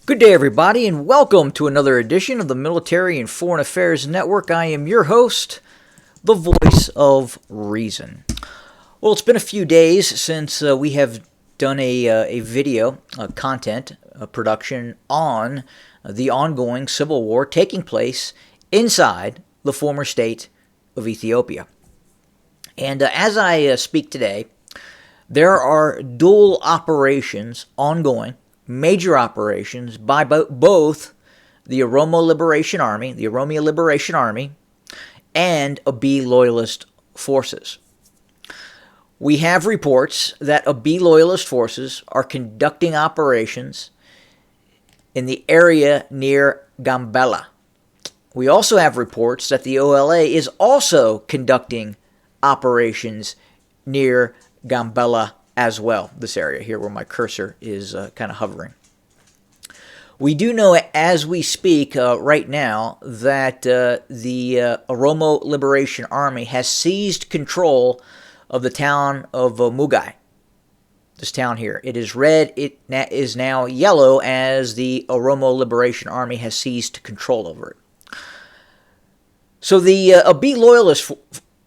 Good day, everybody, and welcome to another edition of the Military and Foreign Affairs Network. I am your host, the voice of reason. Well, it's been a few days since we have done a video content production on the ongoing civil war taking place inside the former state of Ethiopia. And as I speak today, there are dual operations ongoing, major operations by both the Oromia Liberation Army, and Abiy loyalist forces. We have reports that Abiy loyalist forces are conducting operations in the area near Gambela. We also have reports that the OLA is also conducting operations near Gambela as well, this area here where my cursor is kind of hovering. We do know as we speak right now that the Oromia Liberation Army has seized control of the town of Mugai. This town here. It is red. It is now yellow as the Oromia Liberation Army has seized control over it. So the Abiy loyalist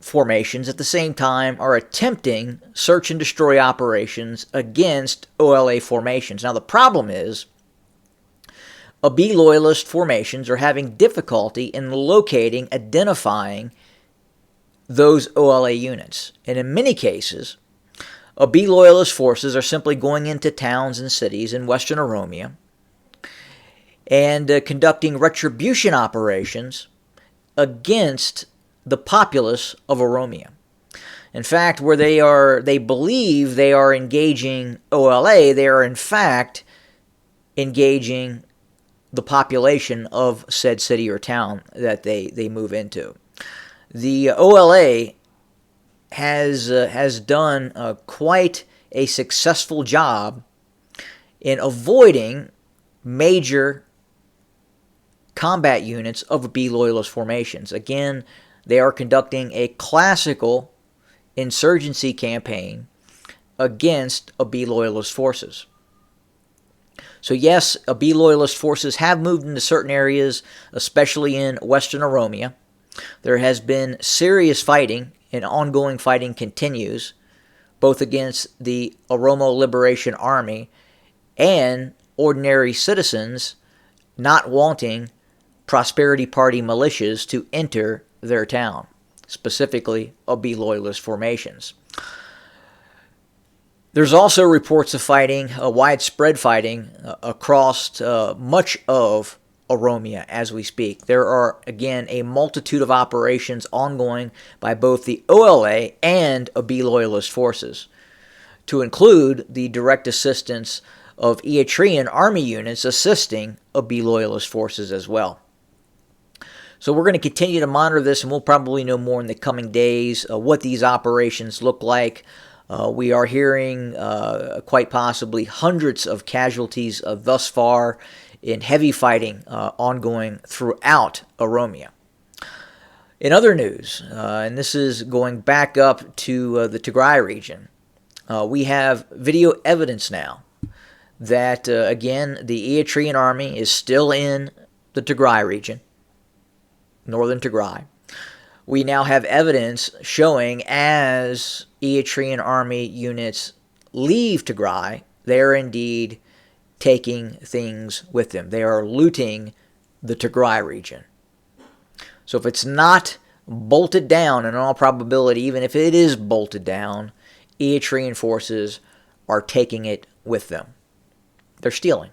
formations at the same time are attempting search and destroy operations against OLA formations. Now the problem is Abiy loyalist formations are having difficulty in locating, identifying those OLA units. And in many cases, Abiy loyalist forces are simply going into towns and cities in western Oromia and conducting retribution operations against the populace of Oromia. In fact, where they believe they are engaging OLA, they are in fact engaging the population of said city or town that they move into. The OLA has done quite a successful job in avoiding major combat units of Abiy loyalist formations. Again, they are conducting a classical insurgency campaign against Abiy loyalist forces. So yes, Abiy loyalist forces have moved into certain areas, especially in western Oromia. There has been serious fighting, and ongoing fighting continues, both against the Oromia Liberation Army and ordinary citizens not wanting Prosperity Party militias to enter their town, specifically Abiy loyalist formations. There's also reports of fighting, widespread fighting, across much of Oromia as we speak. There are, again, a multitude of operations ongoing by both the OLA and Abiy loyalist forces, to include the direct assistance of Eritrean army units assisting Abiy loyalist forces as well. So we're going to continue to monitor this, and we'll probably know more in the coming days what these operations look like. We are hearing quite possibly hundreds of casualties thus far in heavy fighting ongoing throughout Oromia. In other news, and this is going back up to the Tigray region, we have video evidence now that, again, the Eritrean army is still in the Tigray region, northern Tigray. We now have evidence showing as Eritrean army units leave Tigray, they are indeed taking things with them. They are looting the Tigray region. So if it's not bolted down, in all probability, even if it is bolted down, Eritrean forces are taking it with them. They're stealing.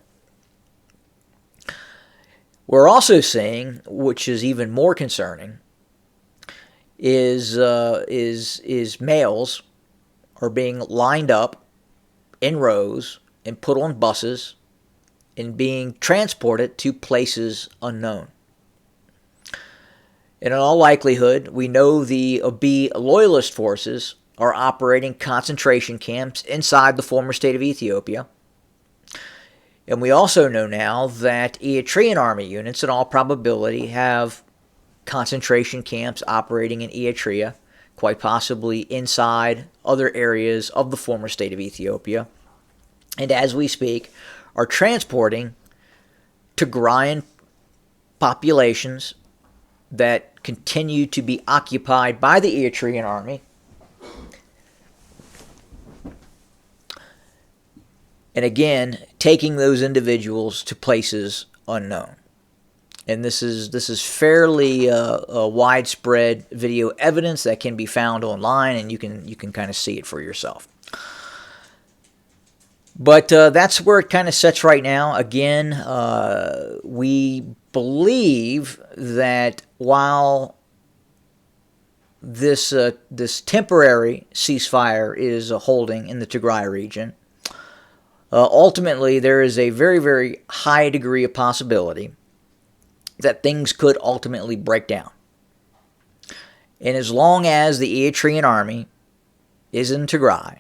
We're also seeing, which is even more concerning, is males are being lined up in rows and put on buses and being transported to places unknown. And in all likelihood, we know the Abiy loyalist forces are operating concentration camps inside the former state of Ethiopia. And we also know now that Eritrean army units, in all probability, have concentration camps operating in Eritrea, quite possibly inside other areas of the former state of Ethiopia. And as we speak, are transporting Tigrayan populations that continue to be occupied by the Eritrean army. And again, taking those individuals to places unknown. And this is fairly widespread video evidence that can be found online, and you can kind of see it for yourself. But that's where it kind of sits right now. Again, we believe that while this temporary ceasefire is holding in the Tigray region, ultimately there is a very, very high degree of possibility that things could ultimately break down. And as long as the Eritrean army is in Tigray,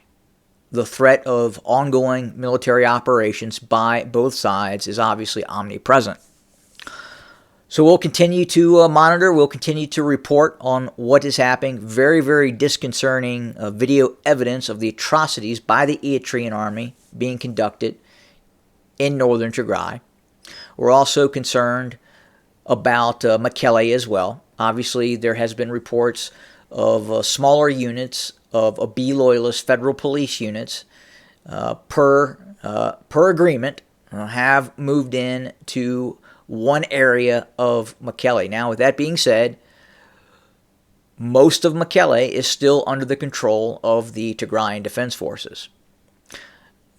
the threat of ongoing military operations by both sides is obviously omnipresent. So we'll continue to monitor, we'll continue to report on what is happening. Very, very disconcerting video evidence of the atrocities by the Eritrean army being conducted in northern Tigray. We're also concerned about Mekelle as well. Obviously, there has been reports of smaller units of Abiy loyalist federal police units per agreement have moved in to one area of Mekelle. Now, with that being said, most of Mekelle is still under the control of the Tigrayan Defense Forces.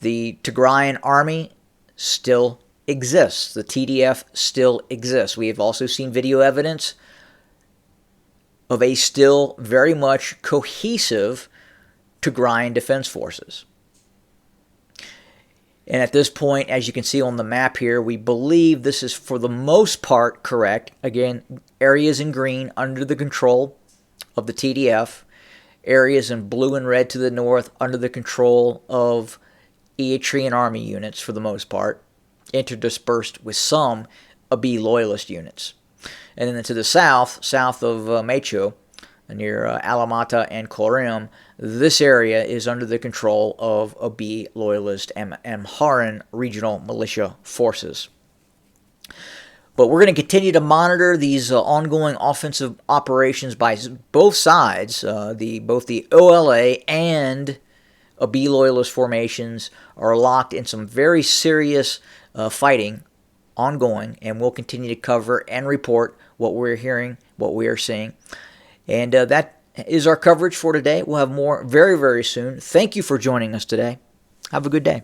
The Tigrayan army still exists. The TDF still exists. We have also seen video evidence of a still very much cohesive Tigrayan Defense Forces. And at this point, as you can see on the map here, we believe this is for the most part correct. Again, areas in green under the control of the TDF, areas in blue and red to the north under the control of Eritrean army units for the most part, interdispersed with some Abiy loyalist units. And then to the south of Mecho, near Alamata and Korim, this area is under the control of Abiy loyalist Amharan regional militia forces. But we're going to continue to monitor these ongoing offensive operations by both sides. Both the OLA and Abiy loyalist formations are locked in some very serious fighting ongoing, and we'll continue to cover and report what we're hearing, what we are seeing. And that is our coverage for today. We'll have more very, very soon. Thank you for joining us today. Have a good day.